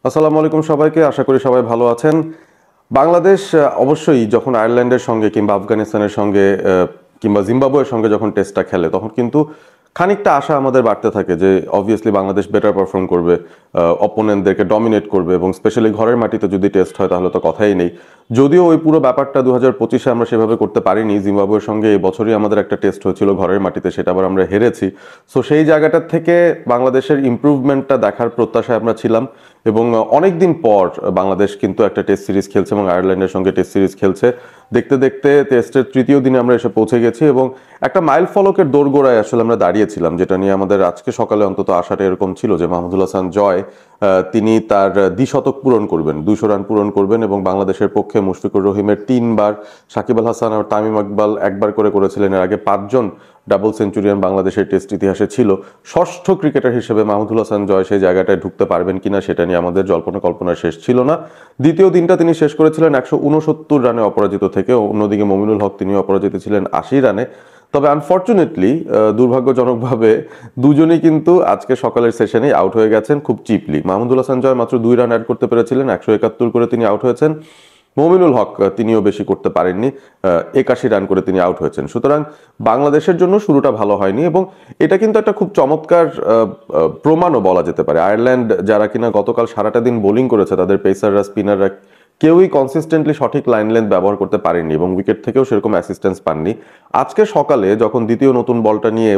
আসসালামু আলাইকুম সবাইকে, আশা করি সবাই ভালো আছেন। বাংলাদেশ অবশ্যই যখন আয়ারল্যান্ডের সঙ্গে কিংবা আফগানিস্তানের সঙ্গে কিংবা জিম্বাবুয়ের সঙ্গে যখন টেস্টটা খেলে তখন কিন্তু খানিকটা আশা আমাদের বাড়তে থাকে যে অবভিয়াসলি বাংলাদেশ বেটার পারফর্ম করবে, অপোনেন্টদেরকে ডমিনেট করবে এবং স্পেশালি ঘরের মাটিতে যদি টেস্ট হয় তাহলে তো কথাই নেই। যদিও ওই পুরো ব্যাপারটা 2025-এ আমরা সেভাবে করতে পারিনি। জিম্বাবুয়ের সঙ্গে এই বছরই আমাদের একটা টেস্ট হয়েছিল ঘরের মাটিতে, সেটা আবার আমরা হেরেছি। সো সেই জায়গাটার থেকে বাংলাদেশের ইমপ্রুভমেন্টটা দেখার প্রত্যাশায় আমরা ছিলাম এবং অনেক দিন পর বাংলাদেশ কিন্তু একটা টেস্ট সিরিজ খেলছে এবং আয়ারল্যান্ডের সঙ্গে টেস্ট সিরিজ খেলছে। দেখতে দেখতে টেস্টের তৃতীয় দিনে আমরা এসে পৌঁছে গেছি এবং একটা মাইল ফলকের দোরগোড়ায় আসলে আমরা দাঁড়িয়েছিলাম, যেটা নিয়ে আমাদের আজকে সকালে অন্তত আশাটা এরকম ছিল যে মাহমুদুল হাসান জয় তিনি তার দ্বিশতক পূরণ করবেন, 200 রান পূরণ করবেন এবং বাংলাদেশের পক্ষে মুশফিকুর রহিমের 3বার, সাকিব আল হাসান আর তামিম ইকবাল একবার করে করেছিলেন। এর আগে 5জন ডাবল সেঞ্চুরিয়ান বাংলাদেশের টেস্ট ইতিহাসে ছিল। ষষ্ঠ ক্রিকেটার হিসেবে মাহমুদুল হাসান জয় সেই জায়গাটায় ঢুকতে পারবেন কিনা সেটা নিয়ে আমাদের জল্পনা কল্পনার শেষ ছিল না। দ্বিতীয় দিনটা তিনি শেষ করেছিলেন 169 রানে অপরাজিত থেকে, অন্যদিকে মমিনুল হক তিনিও অপরাজিত ছিলেন 80 রানে। তবে আনফর্চুনেটলি দুর্ভাগ্যজনকভাবে দুজনেই কিন্তু আজকে সকালের সেশনেই আউট হয়ে গেছেন খুব চিপলি। মাহমুদুল হাসান জয় মাত্র 2 রান অ্যাড করতে পেরেছিলেন, 171 করে তিনি আউট হয়েছেন। মমিনুল হক তিনিও বেশি করতে পারেননি, 81 রান করে তিনি আউট হয়েছেন। সুতরাং বাংলাদেশের জন্য শুরুটা ভালো হয়নি এবং এটা কিন্তু একটা খুব চমৎকার প্রমাণও বলা যেতে পারে। আয়ারল্যান্ড যারা কিনা গতকাল সারাটা দিন বোলিং করেছে, তাদের পেসাররা স্পিনাররা কেউই কনসিস্টেন্টলি সঠিক লাইন লেন্থ ব্যবহার করতে পারেনি এবং উইকেট থেকেও সেরকম অ্যাসিস্ট্যান্স পাননি। আজকে সকালে যখন দ্বিতীয় নতুন বলটা নিয়ে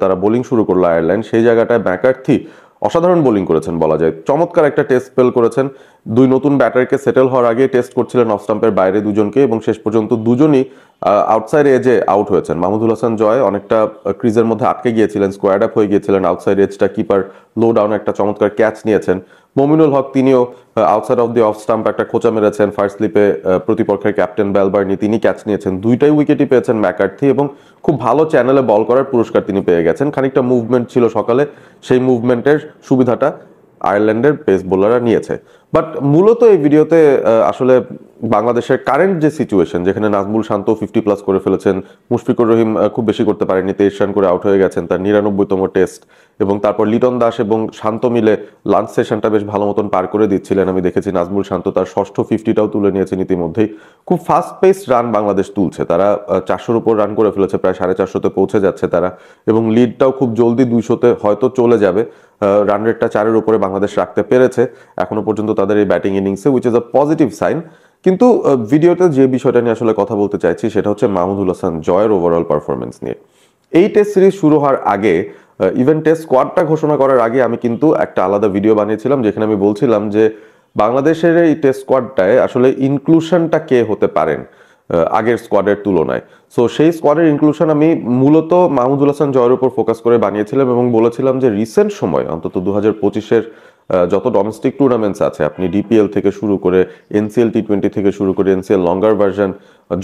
তারা বোলিং শুরু করলো আয়ারল্যান্ড, সেই জায়গাটায় ম্যাকার্থি অসাধারণ বোলিং করেছেন বলা যায়। চমৎকার একটা টেস্ট স্পেল করেছেন। দুই নতুন ব্যাটারকে সেটেল হওয়ার আগে টেস্ট করছিলেন অফ স্টাম্পের বাইরে দুজনকে এবং শেষ পর্যন্ত দুজনই আউটসাইড এজে আউট হয়েছেন। মাহমুদুল হাসান জয় অনেকটা ক্রিজের মধ্যে আটকে গিয়েছিলেন, স্কোয়াড আপ হয়ে গিয়েছিলেন, আউটসাইড এজটা কিপার লো ডাউন একটা চমৎকার ক্যাচ নিয়েছেন। মমিনুল হক তিনিও outside off the off stump একটা খোঁচা মেরেছেন, ফার্স্ট স্লিপে প্রতিপক্ষের ক্যাপ্টেন বেলবার্নি তিনি ক্যাচ নিয়েছেন। দুইটাই উইকেটই পেয়েছেন ম্যাকার্থি এবং খুব ভালো চ্যানেলে বল করার পুরস্কার তিনি পেয়ে গেছেন। খানিকটা মুভমেন্ট ছিল সকালে, সেই মুভমেন্টের সুবিধাটা আয়ারল্যান্ডের পেস বোলাররা নিয়েছে। বাট মূলত এই ভিডিওতে আসলে বাংলাদেশের কারেন্ট যে সিচুয়েশন, যেখানে নাজমুল শান্ত 50+ করে ফেলেছেন, মুশফিকুর রহিম খুব বেশি করতে পারেননি, 23 রান করে আউট হয়ে গেছেন তার 99তম টেস্ট, এবং তারপর লিটন দাস এবং শান্ত মিলে লাঞ্চ সেশনটা বেশ ভালো মতন পার করে দিচ্ছিলেন। আমি দেখেছি নাজমুল শান্ত তার ষষ্ঠ 50টাও তুলে নিয়েছেন ইতিমধ্যেই। খুব ফাস্ট পেস রান বাংলাদেশ তুলছে, তারা 400-র উপর রান করে ফেলেছে, প্রায় 450-তে পৌঁছে যাচ্ছে তারা, এবং লিডটাও খুব জলদি 200-তে হয়তো চলে যাবে। রান রেটটা 4-এর উপরে বাংলাদেশ রাখতে পেরেছে এখনো পর্যন্ত তাদের এই ব্যাটিং ইনিংসে, which is a positive sign. কিন্তু ভিডিওতে যে বিষয়টা নিয়ে আসলে কথা বলতে চাইছি সেটা হচ্ছে মাহমুদুল হাসান জয়ের ওভারঅল পারফরমেন্স নিয়ে। এই টেস্ট সিরিজ শুরু হওয়ার আগে, ইভেন টেস্ট স্কোয়াডটা ঘোষণা করার আগে আমি কিন্তু একটা আলাদা ভিডিও বানিয়েছিলাম যেখানে আমি বলছিলাম যে বাংলাদেশের এই টেস্ট স্কোয়াডটায় আসলে ইনক্লুশনটা কে হতে পারেন আগের স্কোয়াডের তুলনায়। সো সেই স্কোয়াডের ইনক্লুশন আমি মূলত মাহমুদুল হাসান জয়ের উপর ফোকাস করে বানিয়েছিলাম এবং বলেছিলাম যে রিসেন্ট সময় অন্তত 2025-এর যত ডোমেস্টিক টুর্নামেন্টস আছে, আপনি ডিপিএল থেকে শুরু করে এনসিএল টি20 থেকে শুরু করে এনসিএল লঙ্গার ভার্সন,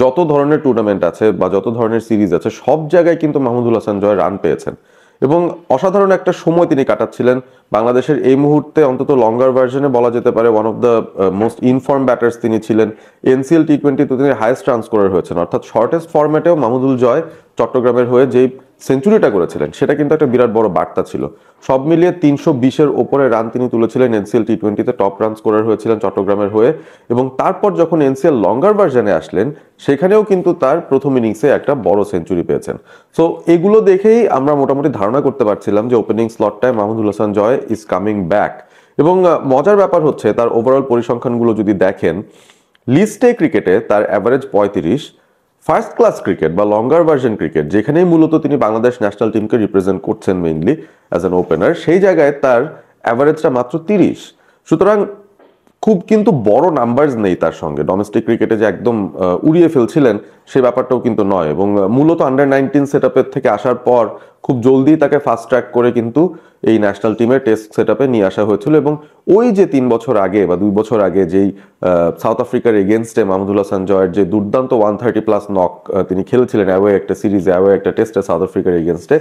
যত ধরনের টুর্নামেন্ট আছে বা যত ধরনের সিরিজ আছে, সব জায়গায় কিন্তু মাহমুদুল হাসান জয় রান পেয়েছেন এবং অসাধারণ একটা সময় তিনি কাটাচ্ছিলেন। বাংলাদেশের এই মুহূর্তে অন্তত লঙ্গার ভার্সনে বলা যেতে পারে one of the most inform batters তিনি ছিলেন। এনসিএল টি20-তে তিনি হাইয়েস্ট রান স্কোরার হয়েছেন, অর্থাৎ শর্টেস্ট ফরম্যাটেও মাহমুদুল জয় চট্টগ্রামের হয়ে যেই সেঞ্চুরিটা করেছিলেন সেটা কিন্তু একটা বিরাট বড় বার্তা ছিল। সব মিলিয়ে 320-এর ওপরে রান তিনি তুলেছিলেন, এনসিএল টি20-তে টপ রান স্কোরার হয়েছিলেন চট্টগ্রামের হয়ে, এবং তারপর যখন এনসিএল লঙ্গার ভার্সনে আসলেন সেখানেও কিন্তু তার প্রথম ইনিংসে একটা বড় সেঞ্চুরি পেয়েছেন। সো এগুলো দেখেই আমরা মোটামুটি ধারণা করতে পারছিলাম যে ওপেনিং স্লটটায় Mahmudul Hasan Joy is coming back. এবং মজার ব্যাপার হচ্ছে তার ওভারঅল পরিসংখ্যানগুলো যদি দেখেন, লিস্টে ক্রিকেটে তার অ্যাভারেজ 35, ফার্স্ট ক্লাস ক্রিকেট বা লঙ্গার ভার্সন ক্রিকেট, যেখানেই মূলত তিনি বাংলাদেশ ন্যাশনাল টিমকে রিপ্রেজেন্ট করছেন মেইনলি অ্যাজ অ্যান ওপেনার, সেই জায়গায় তার অ্যাভারেজটা মাত্র 30। সুতরাং খুব কিন্তু বড় নাম্বারস নেই তার সঙ্গে। ডোমেস্টিক ক্রিকেটে যে একদম উড়িয়ে ফেলছিলেন সেই ব্যাপারটাও কিন্তু নয়, এবং মূলত আন্ডার-19 সেটআপের থেকে আসার পর খুব জলদি তাকে ফাস্ট ট্র্যাক করে কিন্তু এই ন্যাশনাল টিমের টেস্ট সেটআপে নিয়ে আসা হয়েছিল। এবং ওই যে 3 বছর আগে বা 2 বছর আগে যেই সাউথ আফ্রিকার এগেনস্টে মাহমুদুল হাসান জয়ের যে দুর্দান্ত 130+ নক তিনি খেলেছিলেন অ্যাওয়ে একটা সিরিজে, অ্যাওয়ে একটা টেস্টে সাউথ আফ্রিকার এগেনস্টে,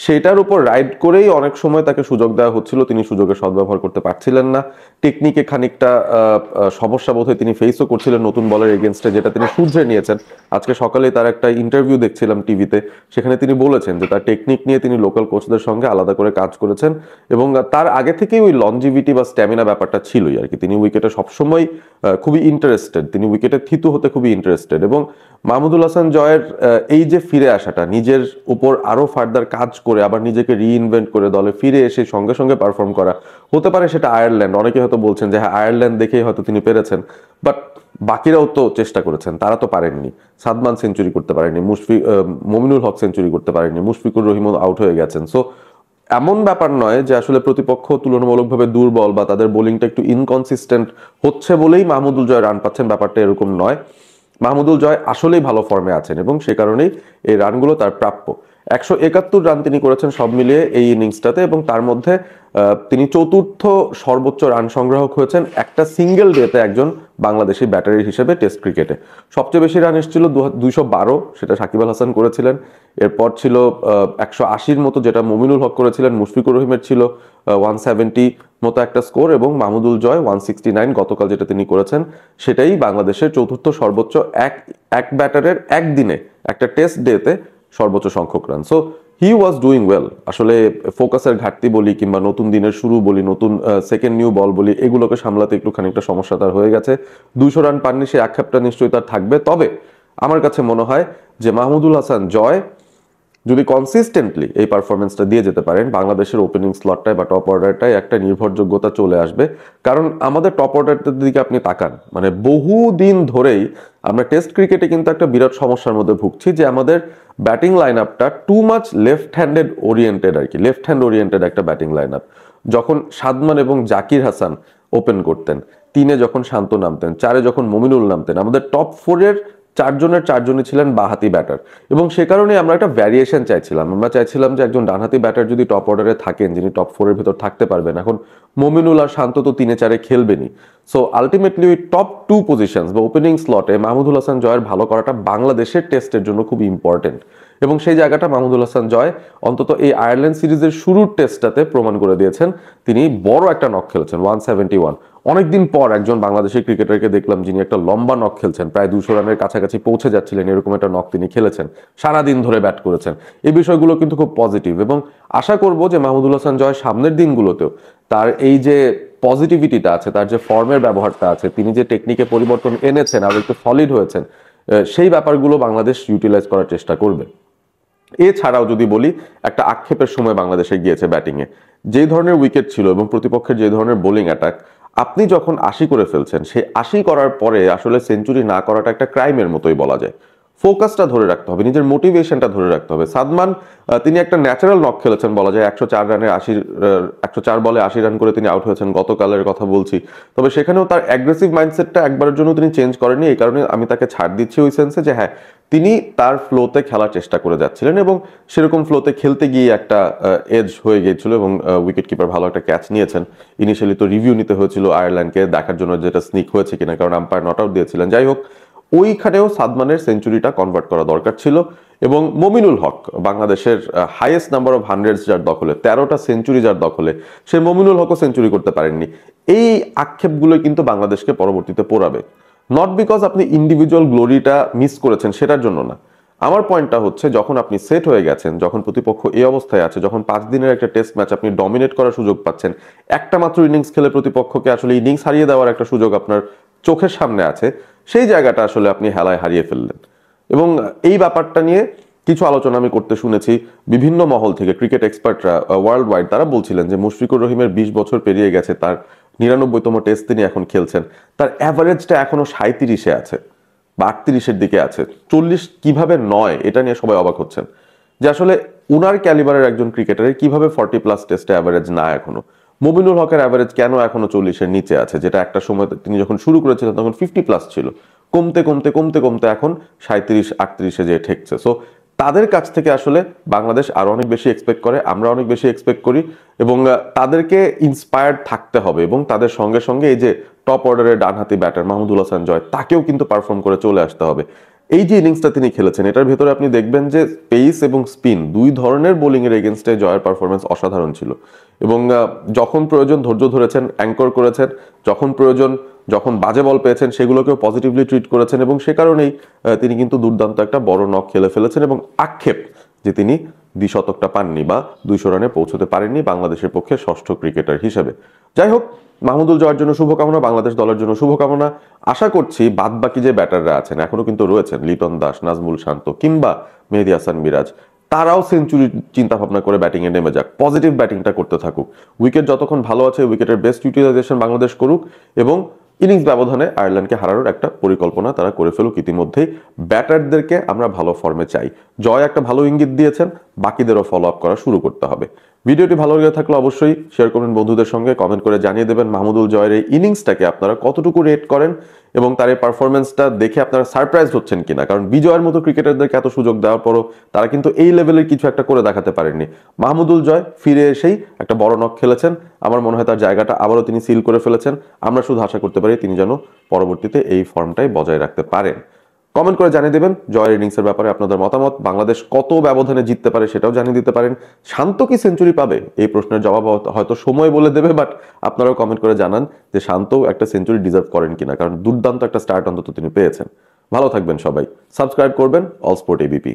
সেটার উপর রাইড করেই অনেক সময় তাকে সুযোগ দেওয়া হচ্ছিল, তিনি সুযোগের সদ্ব্যবহার করতে পারছিলেন না। টেকনিকে খানিকটা সমস্যা বোধহয় তিনি ফেসও করছিলেন নতুন বলের এগেনস্টে, যেটা তিনি শুধরে নিয়েছেন। আজকে সকালে তার একটা ইন্টারভিউ দেখছিলাম টিভিতে, সেখানে তিনি বলেছেন যে তার টেকনিক নিয়ে তিনি লোকাল কোচদের সঙ্গে আলাদা করে কাজ করেছেন এবং তার আগে থেকেই ওই লনজিভিটি বা স্ট্যামিনা ব্যাপারটা ছিলই আর কি। তিনি উইকেটে সবসময় খুবই ইন্টারেস্টেড, তিনি উইকেটে থিতু হতে খুবই ইন্টারেস্টেড। এবং মাহমুদুল হাসান জয়ের এই যে ফিরে আসাটা, নিজের উপর আরো ফার্দার কাজ করে আবার নিজেকে রিইনভেন্ট করে দলে ফিরে এসে সঙ্গে সঙ্গে পারফর্ম করা, হতে পারে সেটা আয়ারল্যান্ড, অনেকে হয়তো বলছেন যে হ্যাঁ আয়ারল্যান্ড দেখেই হয়তো তিনি পেরেছেন, বাট বাকিরাও তো চেষ্টা করেছেন, তারা তো পারেননি। সাদমান সেঞ্চুরি করতে পারেনি, মমিনুল হক সেঞ্চুরি করতে পারেনি, মুশফিকুর রহিমও আউট হয়ে গেছেন। সো এমন ব্যাপার নয় যে আসলে প্রতিপক্ষ তুলনামূলকভাবে দুর্বল বা তাদের বোলিংটা একটু ইনকনসিস্টেন্ট হচ্ছে বলেই মাহমুদুল জয় রান পাচ্ছেন, ব্যাপারটা এরকম নয়। মাহমুদুল জয় আসলেই ভালো ফর্মে আছেন এবং সে কারণেই এই রানগুলো তার প্রাপ্য। 171 রান তিনি করেছেন সব মিলিয়ে এই ইনিংসটাতে, এবং তার মধ্যে তিনি চতুর্থ সর্বোচ্চ রান সংগ্রাহক হয়েছেন একটা সিঙ্গেল ডেতে একজন বাংলাদেশি ব্যাটারি হিসেবে টেস্ট ক্রিকেটে। সবচেয়ে বেশি রান এসেছিল 212, সেটা সাকিব আল হাসান করেছিলেন। এরপর ছিল 180-র মতো যেটা মমিনুল হক করেছিলেন, মুশফিকুর রহিমের ছিল 170 মতো একটা স্কোর, এবং মাহমুদুল জয় 169 গতকাল যেটা তিনি করেছেন, সেটাই বাংলাদেশের চতুর্থ সর্বোচ্চ এক ব্যাটারের একদিনে একটা টেস্ট ডেতে সর্বোচ্চ সংখ্যক run. So he was doing well. আসলে ফোকাসের ঘাটতি বলি কিংবা নতুন দিনের শুরু বলি, নতুন সেকেন্ড নিউ বল বলি, এগুলোকে সামলাতে একটু খানিকটা সমস্যা তার হয়ে গেছে। 200 রান পাননি, সে আক্ষেপটা নিশ্চয়ই তার থাকবে। তবে আমার কাছে মনে হয় যে মাহমুদুল হাসান জয় যদি কনসিস্টেন্টলি এই পারফরমেন্সটা দিয়ে যেতে পারেন, বাংলাদেশের ওপেনিং স্লটটায় বা টপ অর্ডারটায় একটা নির্ভরযোগ্যতা চলে আসবে। কারণ আমাদের টপ অর্ডারটার দিকে আপনি তাকান, মানে বহুদিন ধরেই আমরা টেস্ট ক্রিকেটে কিন্তু একটা বিরাট সমস্যার মধ্যে ভুগছি যে আমাদের ব্যাটিং লাইন আপটা too much left handed oriented আর কি, লেফট হ্যান্ড ওরিয়েন্টেড একটা ব্যাটিং লাইন আপ। যখন সাদমান এবং জাকির হাসান ওপেন করতেন, 3-এ যখন শান্ত নামতেন, 4-এ যখন মমিনুল নামতেন, আমাদের টপ 4-এর চারজনই ছিলেন বাঁহাতি ব্যাটার, এবং সে কারণে আমরা একটা ভ্যারিয়েশন চাইছিলাম। আমরা চাইছিলাম যে একজন ডানহাতি ব্যাটার যদি টপ অর্ডারে থাকেন, যিনি টপ 4-এর ভিতর থাকতে পারবেন। এখন মমিনুল আর শান্ত তো 3-4-এ খেলবেনি। সো আলটিমেটলি ওই টপ 2 পজিশনস বা ওপেনিং স্লটে মাহমুদুল হাসান জয়ের ভালো করাটা বাংলাদেশের টেস্টের জন্য খুব ইম্পর্টেন্ট, এবং সেই জায়গাটা মাহমুদুল হাসান জয় অন্তত এই আয়ারল্যান্ড সিরিজের শুরুর টেস্টটাতে প্রমাণ করে দিয়েছেন। তিনি বড় একটা নক খেলেছেন, 171। অনেকদিন পর একজন বাংলাদেশি ক্রিকেটারকে দেখলাম যিনি একটা লম্বা নক খেলছেন, প্রায় 200 রানের কাছাকাছি পৌঁছে যাচ্ছিলেন, এরকম একটা নক তিনি খেলেছেন, সারাদিন ধরে ব্যাট করেছেন। এই বিষয়গুলো কিন্তু খুব পজিটিভ, এবং আশা করব যে মাহমুদুল হাসান জয় সামনের দিনগুলোতেও তার এই যে পজিটিভিটিটা আছে, তার যে ফর্মের ব্যবহারটা আছে, তিনি যে টেকনিকে পরিবর্তন এনেছেন আর একটু সলিড হয়েছেন, সেই ব্যাপারগুলো বাংলাদেশ ইউটিলাইজ করার চেষ্টা করবে। এছাড়াও যদি বলি, একটা আক্ষেপের সময় বাংলাদেশে গিয়েছে ব্যাটিংয়ে, যেই ধরনের উইকেট ছিল এবং প্রতিপক্ষের যে ধরনের বোলিং অ্যাটাক, আপনি যখন 80 করে ফেলছেন, সেই 80 করার পরে আসলে সেঞ্চুরি না করাটা একটা ক্রাইমের মতোই বলা যায়। ফোকাসটা ধরে রাখতে হবে, নিজের মোটিভেশনটা ধরে রাখতে হবে। সাদমান তিনি একটা ন্যাচারাল নক খেলেছেন বলা যায়, 104 বলে 80 রান করে তিনি আউট হয়েছেন, গতকালের কথা বলছি। তবে সেখানেও তার অ্যাগ্রেসিভ মাইন্ডসেটটা একবারের জন্য তিনি চেঞ্জ করেনি। এই কারণে আমি তাকে ছাড় দিচ্ছি ওই সেন্সে যে হ্যাঁ, তিনি তার ফ্লোতে খেলার চেষ্টা করে যাচ্ছিলেন, এবং সেরকম ফ্লোতে খেলতে গিয়ে একটা এজ হয়ে গিয়েছিল, এবং উইকেট কিপার ভালো একটা ক্যাচ নিয়েছেন। ইনিশিয়ালি তো রিভিউ নিতে হয়েছিল আয়ারল্যান্ডকে, দেখার জন্য যেটা স্নিক হয়েছে কিনা, কারণ আম্পায়ার নট আউট দিয়েছিলেন। যাই হোক, ওইখানেও সাদমানের সেঞ্চুরিটা কনভার্ট করা দরকার ছিল, এবং মমিনুল হক বাংলাদেশের হাইয়েস্ট নাম্বার অফ হান্ড্রেডস যার দখলে, 13টা সেঞ্চুরি যার দখলে, সে মমিনুল হকও সেঞ্চুরি করতে পারেননি। এই আক্ষেপগুলোই কিন্তু বাংলাদেশকে পরবর্তীতে পোড়াবে, নট বিকজ আপনি ইন্ডিভিজুয়াল গ্লোরিটা মিস করেছেন সেটার জন্য না। আমার পয়েন্টটা হচ্ছে, যখন আপনি সেট হয়ে গেছেন, যখন প্রতিপক্ষ এই অবস্থায় আছে, যখন 5 দিনের একটা টেস্ট ম্যাচ আপনি ডমিনেট করার সুযোগ পাচ্ছেন, একটা মাত্র ইনিংস খেলে প্রতিপক্ষকে আসলে ইনিংস হারিয়ে দেওয়ার একটা সুযোগ আপনার চোখের সামনে আছে, সেই জায়গাটা আসলে আপনি হেলায় হারিয়ে ফেললেন। এবং এই ব্যাপারটা নিয়ে কিছু আলোচনা আমি করতে শুনেছি বিভিন্ন মহল থেকে, ক্রিকেট এক্সপার্টরা ওয়ার্ল্ড ওয়াইড, তারা বলছিলেন যে মুশফিকুর রহিমের 20 বছর পেরিয়ে গেছে, তার 99তম টেস্ট তিনি এখন খেলছেন, তার অ্যাভারেজটা এখনো 37-এ আছে বা 38-এর দিকে আছে। 40 কিভাবে নয়, এটা নিয়ে সবাই অবাক হচ্ছেন যে আসলে উনার ক্যালিবারের একজন ক্রিকেটারের কিভাবে 40+ টেস্টে অ্যাভারেজ না এখনো। মমিনুল হকের অ্যাভারেজ কেন এখনো 40-এর নিচে আছে, যেটা একটা সময় তিনি যখন শুরু করেছিলেন তখন 50+ ছিল, কমতে কমতে কমতে কমতে এখন 37-38-এ যে ঠেকছে। সো তাদের কাছ থেকে আসলে বাংলাদেশ আরো অনেক বেশি এক্সপেক্ট করে, আমরা অনেক বেশি এক্সপেক্ট করি, এবং তাদেরকে ইন্সপায়ার্ড থাকতে হবে, এবং তাদের সঙ্গে সঙ্গে এই যে টপ অর্ডারের ডানহাতি ব্যাটার মাহমুদুল হাসান জয়, তাকেও কিন্তু পারফর্ম করে চলে আসতে হবে। এই যে ইনিংসটা তিনি খেলেছেন এটার ভেতরে আপনি দেখবেন যে পেস এবং স্পিন দুই ধরনের বোলিং এর এগেনস্টে জয়ের পারফরমেন্স অসাধারণ ছিল এবং যখন প্রয়োজন ধৈর্য ধরেছেন, অ্যাঙ্কর করেছেন, যখন প্রয়োজন যখন বাজে বল পেয়েছেন সেগুলোকেও পজিটিভলি ট্রিট করেছেন এবং সে কারণেই তিনি কিন্তু দুর্দান্ত একটা বড় নক খেলে ফেলেছেন এবং আক্ষেপ যে তিনি দ্বিশতকটা পাননি বা 200 রানে পৌঁছতে পারেননি বাংলাদেশের পক্ষে ষষ্ঠ ক্রিকেটার হিসেবে। যাই হোক, মাহমুদুল জয়ের জন্য শুভকামনা, বাংলাদেশ দলের জন্য শুভকামনা। আশা করছি বাদ বাকি যে ব্যাটাররা আছেন, এখনো কিন্তু রয়েছেন লিটন দাস, নাজমুল শান্ত কিংবা মেহেদী হাসান মিরাজ, তারাও সেঞ্চুরি চিন্তা ভাবনা করে ব্যাটিং এ নেমে যাক, পজিটিভ ব্যাটিংটা করতে থাকুক। উইকেট যতক্ষণ ভালো আছে উইকেটের বেস্ট ইউটিলাইজেশন বাংলাদেশ করুক এবং ইনিংস ব্যবধানে আয়ারল্যান্ডকে হারানোর একটা পরিকল্পনা তারা করে ফেলুক। ইতিমধ্যেই ব্যাটারদেরকে আমরা ভালো ফর্মে চাই। জয় একটা ভালো ইঙ্গিত দিয়েছেন, বাকিদেরও ফলো আপ করা শুরু করতে হবে। ভিডিওটি ভালো লেগে থাকলে অবশ্যই শেয়ার করবেন বন্ধুদের সঙ্গে, কমেন্ট করে জানিয়ে দেবেন মাহমুদুল জয়ের এই ইনিংসটাকে আপনারা কতটুকু রেট করেন এবং তার এই পারফরমেন্সটা দেখে আপনারা সারপ্রাইজ হচ্ছেন কিনা। কারণ বিজয়ের মতো ক্রিকেটারদেরকে এত সুযোগ দেওয়ার পরও তারা কিন্তু এই লেভেলের কিছু একটা করে দেখাতে পারেননি। মাহমুদুল জয় ফিরে এসেই একটা বড় নক খেলেছেন, আমার মনে হয় তার জায়গাটা আবারও তিনি সিল করে ফেলেছেন। আমরা শুধু আশা করতে পারি তিনি যেন পরবর্তীতে এই ফর্মটাই বজায় রাখতে পারেন। কমেন্ট করে জানিয়ে দেবেন জয়ের ইনিংসের ব্যাপারে আপনাদের মতামত। বাংলাদেশ কত ব্যবধানে জিততে পারে সেটাও জানিয়ে দিতে পারেন। শান্ত কি সেঞ্চুরি পাবে এই প্রশ্নের জবাব হয়তো সময় বলে দেবে, বাট আপনারাও কমেন্ট করে জানান যে শান্ত একটা সেঞ্চুরি ডিজার্ভ করেন কিনা, কারণ দুর্দান্ত একটা স্টার্ট অন্তত তিনি পেয়েছেন। ভালো থাকবেন সবাই, সাবস্ক্রাইব করবেন অল স্পোর্ট এবিপি।